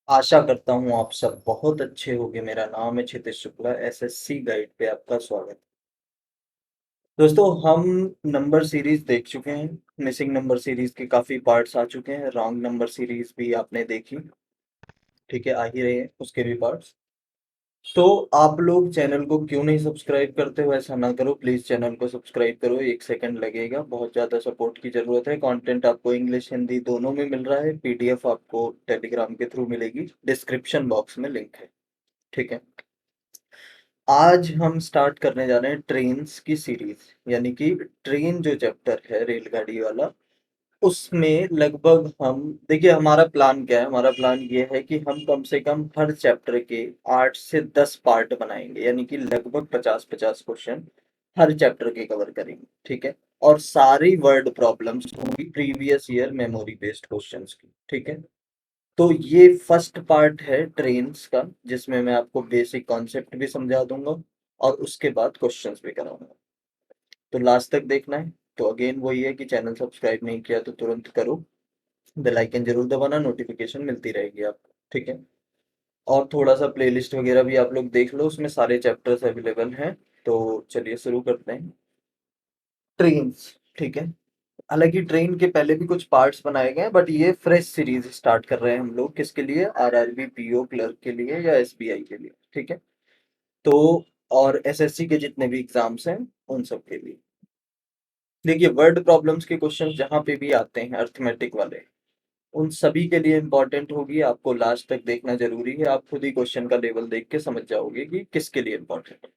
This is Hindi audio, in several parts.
आशा करता हूँ आप सब बहुत अच्छे होंगे। मेरा नाम है क्षितिज शुक्ला। एसएससी गाइड पे आपका स्वागत। दोस्तों, हम नंबर सीरीज देख चुके हैं। मिसिंग नंबर सीरीज के काफी पार्ट्स आ चुके हैं। रॉन्ग नंबर सीरीज भी आपने देखी। ठीक है, आ ही रहे हैं उसके भी पार्ट्स। तो आप लोग चैनल को क्यों नहीं सब्सक्राइब करते हो? ऐसा ना करो प्लीज, चैनल को सब्सक्राइब करो। 1 सेकंड लगेगा। बहुत ज्यादा सपोर्ट की जरूरत है। कंटेंट आपको इंग्लिश हिंदी दोनों में मिल रहा है। पीडीएफ आपको टेलीग्राम के थ्रू मिलेगी। डिस्क्रिप्शन बॉक्स में लिंक है। ठीक है। आज हम स्टार्ट करने जा रहे हैं ट्रेन्स की सीरीज। यानी कि ट्रेन जो चैप्टर है रेलगाड़ी वाला, उसमें लगभग हम देखिए हमारा प्लान क्या है। हमारा प्लान ये है कि हम कम से कम हर चैप्टर के 8 से 10 पार्ट बनाएंगे। यानी कि लगभग 50-50 क्वेश्चन हर चैप्टर के कवर करेंगे। ठीक है। और सारी वर्ड प्रॉब्लम्स होंगी previous year memory based questions की। ठीक है। तो ये फर्स्ट पार्ट है ट्रेन्स का, जिसमें मैं आपको बेसिक कॉन्सेप्ट भी समझा दूंगा और उसके बाद क्वेश्चंस भी कराऊंगा। तो लास्ट तक देखना है। तो अगेन वही है कि चैनल सब्सक्राइब नहीं किया तो तुरंत करो। बेल आइकन जरूर दबाना, नोटिफिकेशन मिलती रहेगी आपको। ठीक है। और थोड़ा सा प्लेलिस्ट वगैरह भी आप लोग देख लो, उसमें सारे चैप्टर्स अवेलेबल हैं। तो चलिए शुरू करते हैं। ट्रेन्स। ठीक है। हालांकि ट्रेन के पहले भी कुछ पार्ट्स बनाए गए हैं, बट ये फ्रेश सीरीज स्टार्ट कर रहे हैं हम लोग। किसके लिए? आरआरबी पीओ क्लर्क के लिए या एसबीआई के लिए। ठीक है। तो और एसएससी के जितने भी एग्जाम्स हैं उन सब के लिए। देखिए, वर्ड प्रॉब्लम्स के क्वेश्चन जहाँ पे भी आते हैं अर्थमेटिक वाले, उन सभी के लिए इंपॉर्टेंट होगी। आपको लास्ट तक देखना जरूरी है। आप खुद ही क्वेश्चन का लेवल देख के समझ जाओगे कि किसके लिए इंपॉर्टेंट है।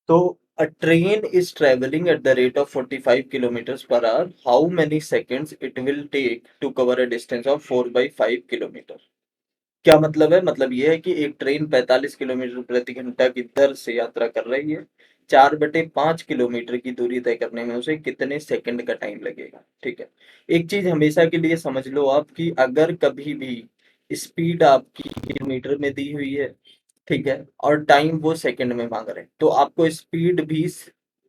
तो a train is traveling at the rate of 45 kilometers per hour. How many seconds it will take to cover a distance of 4/5 kilometre? क्या मतलब है? मतलब ये है कि एक ट्रेन 45 किलोमीटर प्रति घंटा की दर से यात्रा कर रही है। 4/5 किलोमीटर की दूरी तय करने में उसे कितने सेकंड का टाइम लगेगा? ठीक है। एक चीज हमेशा के लिए समझ लो आप, कि अगर कभी भी स्पीड आपकी किलोमीटर में दी हुई है, ठीक है, और टाइम वो सेकंड में मांग रहे हैं, तो आपको स्पीड भी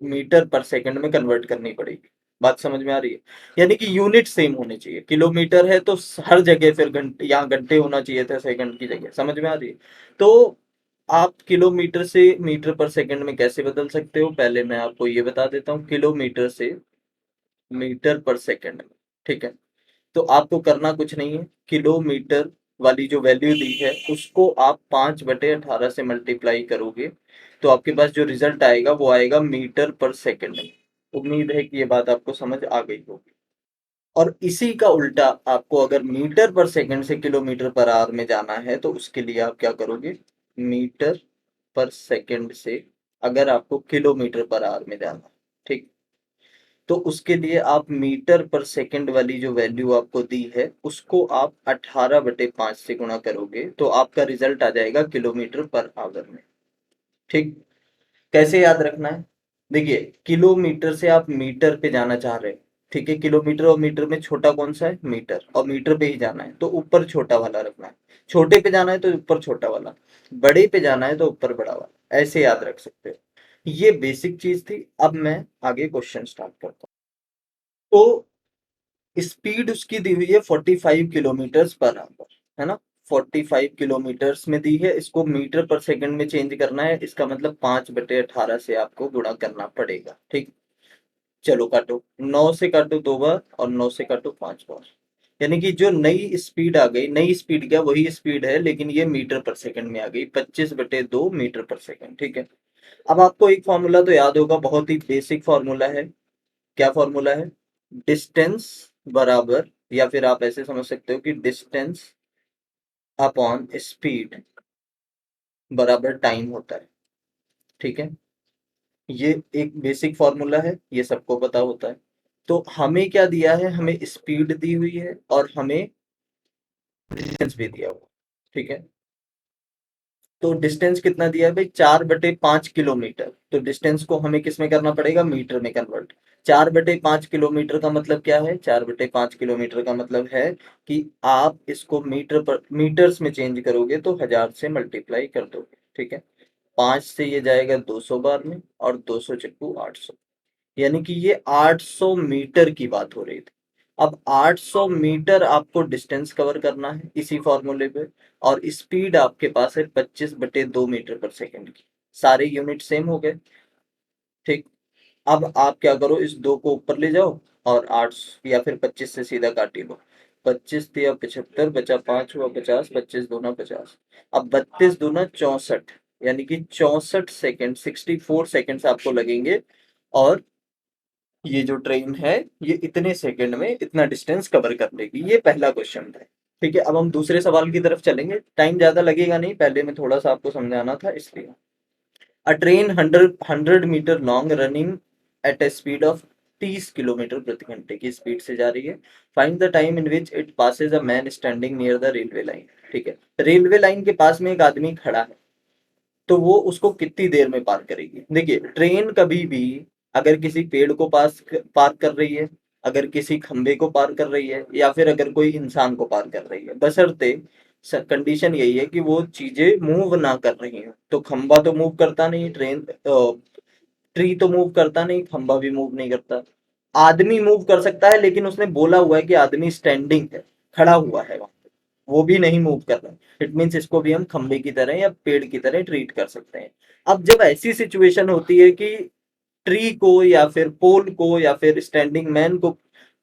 मीटर पर सेकंड में कन्वर्ट करनी पड़ेगी। बात समझ में आ रही है? यानी कि यूनिट सेम होनी चाहिए। किलोमीटर है तो हर जगह फिर घंटे, यहाँ घंटे होना चाहिए था सेकंड की जगह। समझ में आ रही है? तो आप किलोमीटर से मीटर पर सेकंड में कैसे बदल सकते हो, पहले मैं आपको ये बता देता हूँ। किलोमीटर से मीटर पर सेकंड में, ठीक है, तो आपको करना कुछ नहीं है। किलोमीटर वाली जो वैल्यू दी है उसको आप 5/18 से मल्टीप्लाई करोगे, तो आपके पास जो रिजल्ट आएगा वो आएगा मीटर पर सेकंड में। उम्मीद है कि ये बात आपको समझ आ गई होगी। और इसी का उल्टा आपको अगर मीटर पर सेकंड से किलोमीटर पर आवर में जाना है, तो उसके लिए आप क्या करोगे? मीटर पर सेकंड से अगर आपको किलोमीटर पर आवर में जाना है, ठीक, तो उसके लिए आप मीटर पर सेकंड वाली जो वैल्यू आपको दी है उसको आप 18/5 से गुणा करोगे, तो आपका रिजल्ट आ जाएगा किलोमीटर पर आवर में। ठीक। कैसे याद रखना है? देखिए, किलोमीटर से आप मीटर पे जाना चाह रहे हैं। ठीक है। किलोमीटर और मीटर में छोटा कौन सा है? मीटर। और मीटर पे ही जाना है तो ऊपर छोटा वाला रखना है। छोटे पे जाना है तो ऊपर छोटा वाला। बड़े पे जाना है तो ऊपर बड़ा वाला। ऐसे याद रख सकते हो। ये बेसिक चीज थी। अब मैं आगे क्वेश्चन स्टार्ट करता हूँ। तो स्पीड उसकी दी हुई है 45 किलोमीटर पर आवर, है ना? 45 किलोमीटर्स में दी है। इसको मीटर पर सेकंड में चेंज करना है। इसका मतलब 5/18 से आपको गुणा करना पड़ेगा। ठीक। चलो काटो, 9 से काटो 2 बार और 9 से काटो 5 बार। यानी कि जो नई स्पीड आ गई, नई स्पीड क्या, वही स्पीड है लेकिन ये मीटर पर सेकंड में आ गई। 25/2 मीटर पर सेकंड। ठीक है। अब आपको एक फॉर्मूला तो याद होगा, बहुत ही बेसिक फॉर्मूला है। क्या फॉर्मूला है? डिस्टेंस बराबर, या फिर आप ऐसे समझ सकते हो कि डिस्टेंस अपॉन स्पीड बराबर टाइम होता है। ठीक है। ये एक बेसिक फॉर्मूला है, ये सबको पता होता है। तो हमें क्या दिया है? हमें स्पीड दी हुई है और हमें डिस्टेंस भी दिया हुआ। ठीक है। तो डिस्टेंस कितना दिया है भाई? 4/5 किलोमीटर। तो डिस्टेंस को हमें किस में करना पड़ेगा? मीटर में कन्वर्ट। 4/5 किलोमीटर का मतलब क्या है? 4/5 किलोमीटर का मतलब है कि आप इसको मीटर पर, मीटर्स में चेंज करोगे तो 1000 से मल्टीप्लाई कर दोगे। ठीक है। 5 से ये जाएगा 200 बार में, और 200 × 800, यानी कि ये 800 मीटर की बात हो रही थी। अब 800 मीटर आपको डिस्टेंस कवर करना है इसी फॉर्मूले पे, और स्पीड आपके पास है 25/2 मीटर पर सेकंड की। सारे यूनिट सेम हो गए, ठीक। अब आप क्या करो, इस 2 को ऊपर ले जाओ और 8 या फिर 25 से सीधा काट ही लो। 25 या 75, बचा 5 हुआ 50, 25 दूना 50। अब 32 दूना 64, यानी कि 64 सेकेंड, 64 सेकेंड्स आपको लगेंगे। और ये जो ट्रेन है ये इतने सेकंड में इतना डिस्टेंस कवर कर लेगी। ये पहला क्वेश्चन था, ठीक है। अब हम दूसरे सवाल की तरफ चलेंगे, टाइम ज्यादा लगेगा नहीं, पहले में थोड़ा सा आपको समझाना था इसलिए। A train 100 metre long running at a speed of 30 kilometre प्रति घंटे की स्पीड से जा रही है। Find the time in which it passes a man standing near the railway line. ठीक है, रेलवे लाइन के पास में एक आदमी खड़ा है, तो वो उसको कितनी देर में पार करेगी। देखिए, ट्रेन कभी भी अगर किसी पेड़ को पार कर रही है, अगर किसी खंबे को पार कर रही है, या फिर अगर कोई इंसान को पार कर रही है, बशर्ते कंडीशन यही है कि वो चीजें मूव ना कर रही हैं। तो खंबा तो मूव करता नहीं, ट्री तो मूव करता नहीं, खंबा भी मूव नहीं करता। आदमी मूव कर सकता है, लेकिन उसने बोला हुआ है कि आदमी स्टैंडिंग है, खड़ा हुआ है वहां पे, वो भी नहीं मूव कर रहा है। इट मीन्स इसको भी हम खंबे की तरह या पेड़ की तरह ट्रीट कर सकते हैं। अब जब ऐसी सिचुएशन होती है कि ट्री को या फिर पोल को या फिर स्टैंडिंग मैन को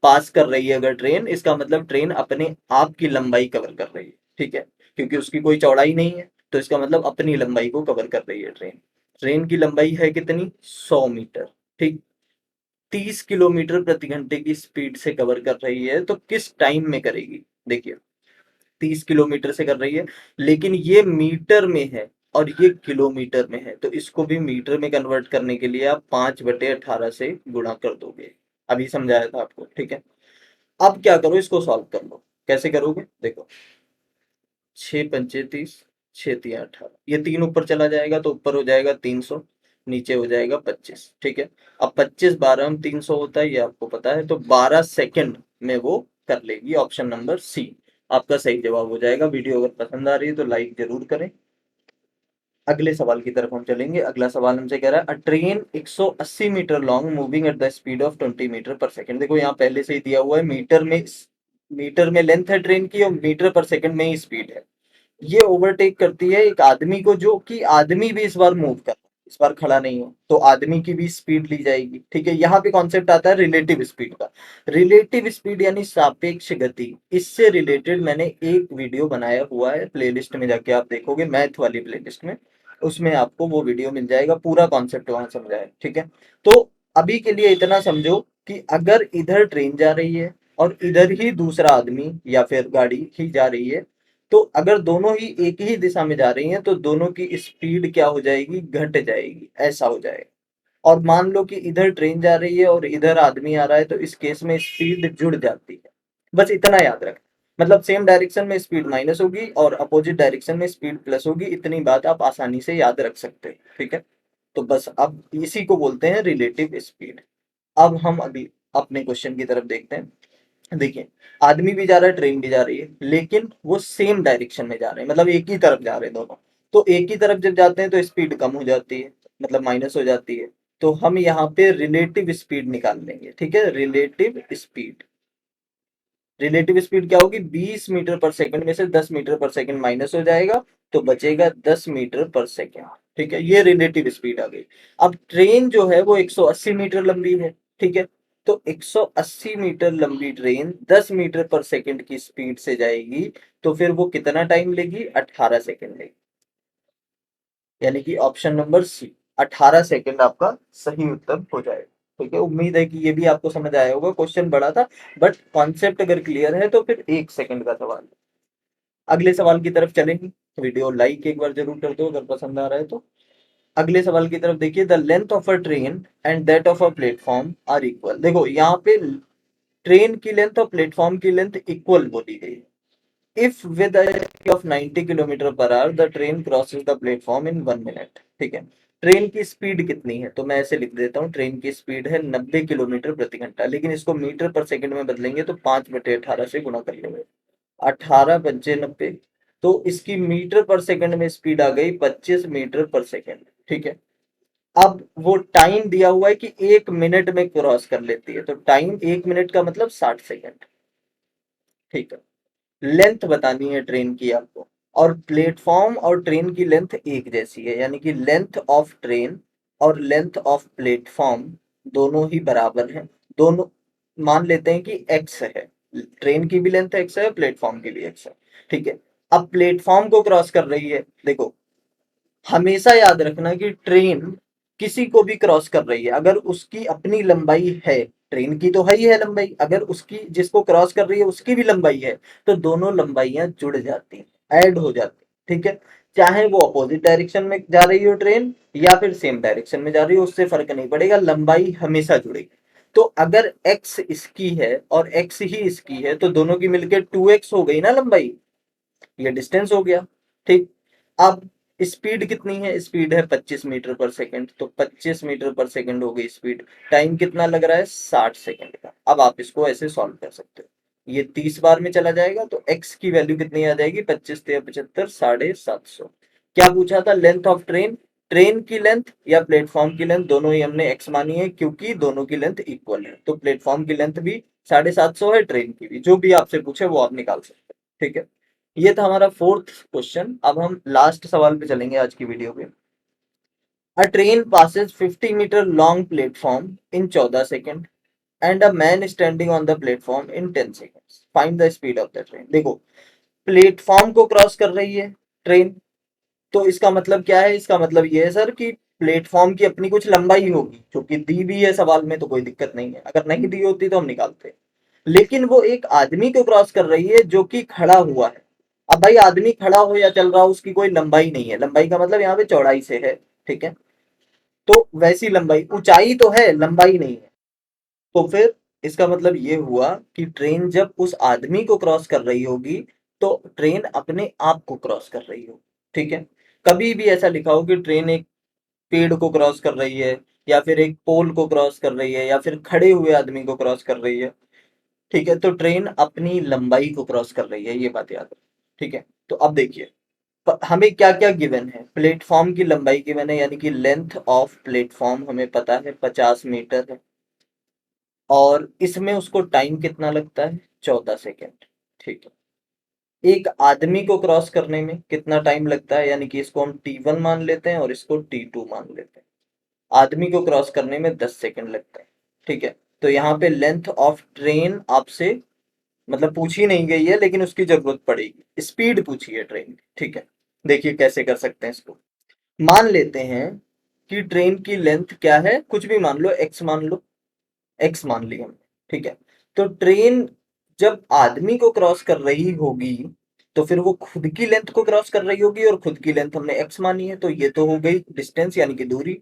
पास कर रही है अगर ट्रेन, इसका मतलब ट्रेन अपने आप की लंबाई कवर कर रही है, ठीक है। क्योंकि उसकी कोई चौड़ाई नहीं है, तो इसका मतलब अपनी लंबाई को कवर कर रही है ट्रेन। ट्रेन की लंबाई है कितनी, 100 मीटर, ठीक। 30 किलोमीटर प्रति घंटे की स्पीड से कवर कर रही है, तो किस टाइम में करेगी। देखिए, 30 किलोमीटर से कर रही है, लेकिन ये मीटर में है और ये किलोमीटर में है, तो इसको भी मीटर में कन्वर्ट करने के लिए आप 5/18 से गुणा कर दोगे। अभी समझाया था आपको, ठीक है। अब क्या करो, इसको सॉल्व कर लो। कैसे करोगे, देखो, 6 पंचे 30, 6 तिया 18, ये 3 ऊपर चला जाएगा तो ऊपर हो जाएगा 300, नीचे हो जाएगा 25, ठीक है। अब 25 12 में 300 होता है, ये आपको पता है, तो 12 सेकंड में वो कर लेगी। ऑप्शन नंबर सी आपका सही जवाब हो जाएगा। वीडियो अगर पसंद आ रही है तो लाइक जरूर करें। अगले सवाल की तरफ हम चलेंगे। अगला सवाल हमसे कह रहा है, a train 180 metre long moving at the speed of 20 metre per second. देखो, यहाँ पहले से ही दिया हुआ है, मीटर में लेंथ है ट्रेन की और मीटर पर सेकंड में ही स्पीड है। ये ओवरटेक करती है एक आदमी को, जो कि आदमी भी इस बार मूव कर रहा है, इस बार खड़ा नहीं हो, तो आदमी की भी स्पीड ली जाएगी, ठीक है। यहाँ पे कॉन्सेप्ट आता है रिलेटिव स्पीड का। रिलेटिव स्पीड यानी सापेक्ष गति। इससे रिलेटेड मैंने एक वीडियो बनाया हुआ है, प्लेलिस्ट में जाके आप देखोगे, मैथ वाली प्लेलिस्ट में, उसमें आपको वो वीडियो मिल जाएगा, पूरा कॉन्सेप्ट वहां समझाया है, ठीक है। तो अभी के लिए इतना समझो कि अगर इधर ट्रेन जा रही है और इधर ही दूसरा आदमी या फिर गाड़ी ही जा रही है, तो अगर दोनों ही एक ही दिशा में जा रही हैं तो दोनों की स्पीड क्या हो जाएगी, घट जाएगी, ऐसा हो जाएगा। और मान लो कि इधर ट्रेन जा रही है और इधर आदमी आ रहा है, तो इस केस में स्पीड जुड़ जाती है। बस इतना याद रख, मतलब सेम डायरेक्शन में स्पीड माइनस होगी और अपोजिट डायरेक्शन में स्पीड प्लस होगी। इतनी बात आप आसानी से याद रख सकते हैं, ठीक है। तो बस अब इसी को बोलते हैं रिलेटिव स्पीड। अब हम अभी अपने क्वेश्चन की तरफ देखते हैं। देखिए, आदमी भी जा रहा है, ट्रेन भी जा रही है, लेकिन वो सेम डायरेक्शन में जा रहे हैं, मतलब एक ही तरफ जा रहे हैं दोनों। तो एक ही तरफ जब जाते हैं तो स्पीड कम हो जाती है, मतलब माइनस हो जाती है। तो हम यहाँ पे रिलेटिव स्पीड निकाल लेंगे, ठीक है। रिलेटिव स्पीड क्या होगी, 20 मीटर पर सेकंड में से 10 मीटर पर सेकंड माइनस हो जाएगा, तो बचेगा 10 मीटर पर सेकंड, ठीक है। ये रिलेटिव स्पीड आ गई। अब ट्रेन जो है वो 180 मीटर लंबी है, ठीक है। तो 180 मीटर लंबी ट्रेन 10 मीटर पर सेकंड की स्पीड से जाएगी, तो फिर वो कितना टाइम लेगी, 18 सेकंड लेगी। यानी कि ऑप्शन नंबर सी, 18 सेकंड आपका सही उत्तर हो जाएगा, ठीक है। उम्मीद है कि ये भी आपको समझ आया होगा। क्वेश्चन बड़ा था, बट कॉन्सेप्ट अगर क्लियर है तो फिर 1 सेकंड का सवाल है। अगले सवाल की तरफ चलेंगे। वीडियो लाइक एक बार जरूर कर दो अगर पसंद आ रहा है तो। अगले सवाल की तरफ देखिए, the length of a train and that of a platform are equal. देखो, यहाँ पे ट्रेन की लेंथ और प्लेटफॉर्म की लेंथ इक्वल बोली गई है। If with a speed of 90 kilometre per hour the train crosses the platform in 1 minute, ठीक है। ट्रेन की स्पीड कितनी है, तो मैं ऐसे लिख देता हूँ, ट्रेन की स्पीड है 90 किलोमीटर प्रति घंटा, लेकिन इसको मीटर पर सेकंड में बदलेंगे तो 5/18 से गुणा कर लेंगे। 18 पंचे 90, तो इसकी मीटर पर सेकंड में स्पीड आ गई 25 मीटर पर सेकंड, ठीक है। अब वो टाइम दिया हुआ है कि 1 मिनट में क्रॉस कर लेती है, तो टाइम 1 मिनट का मतलब 60 सेकेंड। ठीक है। लेंथ बतानी है ट्रेन की आपको, और प्लेटफॉर्म और ट्रेन की लेंथ एक जैसी है, यानी कि लेंथ ऑफ ट्रेन और लेंथ ऑफ प्लेटफॉर्म दोनों ही बराबर हैं। दोनों मान लेते हैं कि एक्स है, ट्रेन की भी लेंथ एक्स है, प्लेटफॉर्म की भी एक्स है। ठीक है। अब प्लेटफॉर्म को क्रॉस कर रही है, देखो हमेशा याद रखना कि ट्रेन किसी को भी क्रॉस कर रही है, अगर उसकी अपनी लंबाई है, ट्रेन की तो है ही है लंबाई, अगर उसकी जिसको क्रॉस कर रही है उसकी भी लंबाई है, तो दोनों लंबाइयां जुड़ जाती हैं, ऐड हो जाती हैं। ठीक है। चाहे वो अपोजिट डायरेक्शन में जा रही हो ट्रेन या फिर सेम डायरेक्शन में जा रही हो, उससे फर्क नहीं पड़ेगा, लंबाई हमेशा जुड़ेगी। तो अगर एक्स इसकी है और एक्स ही इसकी है, तो दोनों की मिलकर 2x हो गई ना लंबाई, ये डिस्टेंस हो गया। ठीक। अब स्पीड कितनी है, स्पीड है 25 मीटर पर सेकेंड, तो 25 मीटर पर सेकेंड हो गई स्पीड। टाइम कितना लग रहा है, 60 सेकेंड का। अब आप इसको ऐसे सॉल्व कर सकते हो, ये 30 बार में चला जाएगा, तो x की वैल्यू कितनी आ जाएगी, 25 × 75 750। क्या पूछा था, लेंथ ऑफ ट्रेन, ट्रेन की लेंथ या प्लेटफॉर्म की लेंथ, दोनों ही हमने x मानी है क्योंकि दोनों की लेंथ इक्वल है, तो प्लेटफॉर्म की लेंथ भी 750 है, ट्रेन की भी, जो भी आपसे पूछे वो आप निकाल सकते हैं। ठीक है। ये था हमारा फोर्थ क्वेश्चन। अब हम लास्ट सवाल पे चलेंगे आज की वीडियो पे। A train passes 50 metre long platform in 14 second and a man standing on the platform in 10 seconds, find the speed of the train. देखो प्लेटफॉर्म को क्रॉस कर रही है ट्रेन, तो इसका मतलब क्या है, इसका मतलब ये है सर कि प्लेटफॉर्म की अपनी कुछ लंबाई होगी, जो कि दी भी है सवाल में, तो कोई दिक्कत नहीं है, अगर नहीं दी होती तो हम निकालते। लेकिन वो एक आदमी को क्रॉस कर रही है जो कि खड़ा हुआ है। अब भाई आदमी खड़ा हो या चल रहा हो, उसकी कोई लंबाई नहीं है, लंबाई का मतलब यहाँ पे चौड़ाई से है। ठीक है। तो वैसी लंबाई, ऊंचाई तो है, लंबाई नहीं है। तो फिर इसका मतलब ये हुआ कि ट्रेन जब उस आदमी को क्रॉस कर रही होगी, तो ट्रेन अपने आप को क्रॉस कर रही होगी। ठीक है। कभी भी ऐसा लिखा हो कि ट्रेन एक पेड़ को क्रॉस कर रही है, या फिर एक पोल को क्रॉस कर रही है, या फिर खड़े हुए आदमी को क्रॉस कर रही है, ठीक है, तो ट्रेन अपनी लंबाई को क्रॉस कर रही है, ये बात याद रखो। ठीक है। तो अब देखिए हमें क्या क्या गिवन है, प्लेटफॉर्म की लंबाई गिवन है, यानी कि लेंथ ऑफ प्लेटफॉर्म हमें पता है 50 मीटर है, और इसमें उसको टाइम कितना लगता है, 14 सेकेंड। ठीक है। एक आदमी को क्रॉस करने में कितना टाइम लगता है, यानी कि इसको हम T1 मान लेते हैं और इसको T2 मान लेते हैं। आदमी को क्रॉस करने में 10 सेकेंड लगता है। ठीक है। तो यहाँ पे लेंथ ऑफ ट्रेन आपसे मतलब पूछी नहीं गई है, लेकिन उसकी जरूरत पड़ेगी, स्पीड पूछी है ट्रेन की। ठीक है। देखिए कैसे कर सकते हैं इसको। मान लेते हैं कि ट्रेन की लेंथ क्या है, कुछ भी मान लो, एक्स मान लो, एक्स मान लिया हमने। ठीक है। तो ट्रेन जब आदमी को क्रॉस कर रही होगी, तो फिर वो खुद की लेंथ को क्रॉस कर रही होगी, और खुद की लेंथ हमने एक्स मानी है, तो ये तो हो गई डिस्टेंस यानी कि दूरी।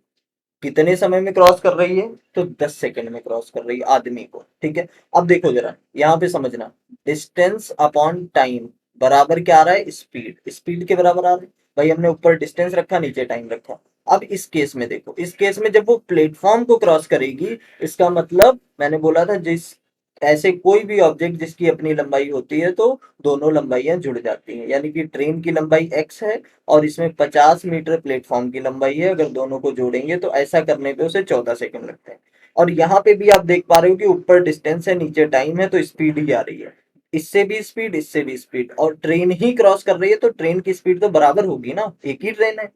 कितने समय में क्रॉस कर रही है, तो 10 सेकंड में क्रॉस कर रही है आदमी को। ठीक है। अब देखो जरा यहाँ पे समझना, डिस्टेंस अपॉन टाइम बराबर क्या आ रहा है, स्पीड, स्पीड के बराबर आ रहा है। भाई हमने ऊपर डिस्टेंस रखा, नीचे टाइम रखा। अब इस केस में देखो, इस केस में जब वो प्लेटफॉर्म को क्रॉस करेगी, इसका मतलब मैंने बोला था जिस ऐसे कोई भी ऑब्जेक्ट जिसकी अपनी लंबाई होती है, तो दोनों लंबाइयां जुड़ जाती हैं, यानी कि ट्रेन की लंबाई एक्स है और इसमें 50 मीटर प्लेटफॉर्म की लंबाई है, अगर दोनों को जोड़ेंगे तो ऐसा करने पे उसे 14 सेकंड लगते हैं। और यहाँ पे भी आप देख पा रहे हो कि ऊपर डिस्टेंस है, नीचे टाइम है, तो स्पीड ही आ रही है, इससे भी स्पीड, इससे भी स्पीड, और ट्रेन ही क्रॉस कर रही है, तो ट्रेन की स्पीड तो बराबर होगी ना, एक ही ट्रेन है।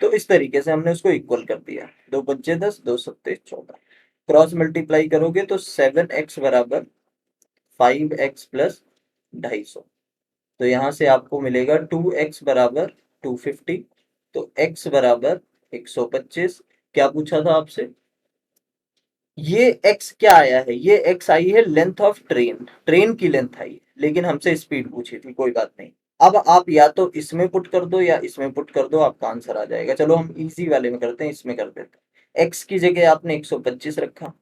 तो इस तरीके से हमने उसको इक्वल कर दिया, 2×5 = 10, 2×7 = 14। क्रॉस मल्टीप्लाई करोगे तो 7x बराबर 5x प्लस 250। तो यहाँ से आपको मिलेगा 2x बराबर 250, तो x बराबर 125। क्या पूछा था आपसे, ये x क्या आया है, ये x आई है लेंथ ऑफ ट्रेन, ट्रेन की लेंथ आई है, लेकिन हमसे स्पीड पूछी थी, कोई बात नहीं। अब आप या तो इसमें पुट कर दो या इसमें पुट कर दो, आपका आंसर आ जाएगा। चलो हम इजी वाले में करते हैं, इसमें कर देते हैं। x की जगह आपने 125 रखा,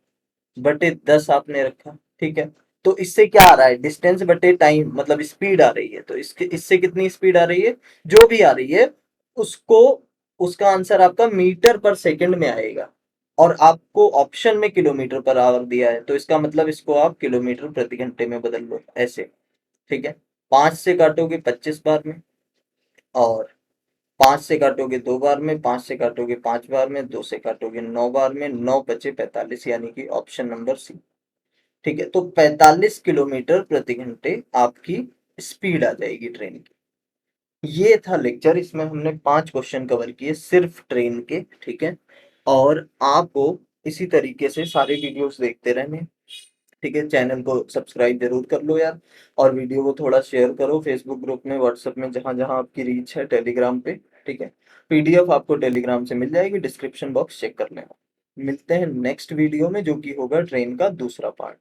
बटे 10 आपने रखा। ठीक है। तो इससे क्या आ रहा है, डिस्टेंस बटे टाइम, मतलब स्पीड आ रही है, तो इसके इससे कितनी स्पीड आ रही है, जो भी आ रही है उसको, उसका आंसर आपका मीटर पर सेकंड में आएगा, और आपको ऑप्शन में किलोमीटर पर आवर दिया है, तो इसका मतलब इसको आप किलोमीटर प्रति घंटे में बदल लो ऐसे। ठीक है। 5 से काटोगे 25 बार में, और 5 से काटोगे 2 बार में, 5 से काटोगे 5 बार में, 2 से काटोगे 9 बार में, 9 बचे 45, यानी कि ऑप्शन नंबर सी। ठीक है, तो 45 किलोमीटर प्रति घंटे आपकी स्पीड आ जाएगी ट्रेन की। ये था लेक्चर, इसमें हमने 5 क्वेश्चन कवर किए सिर्फ ट्रेन के। ठीक है, और आपको इसी तरीके से सारे वीडियोस देखते रहने। ठीक है, चैनल को सब्सक्राइब जरूर कर लो यार, और वीडियो को थोड़ा शेयर करो फेसबुक ग्रुप में, व्हाट्सएप में, जहां जहां आपकी रीच है, टेलीग्राम पे। ठीक है, पीडीएफ आपको टेलीग्राम से मिल जाएगी, डिस्क्रिप्शन बॉक्स चेक कर लेना। मिलते हैं नेक्स्ट वीडियो में, जो कि होगा ट्रेन का दूसरा पार्ट।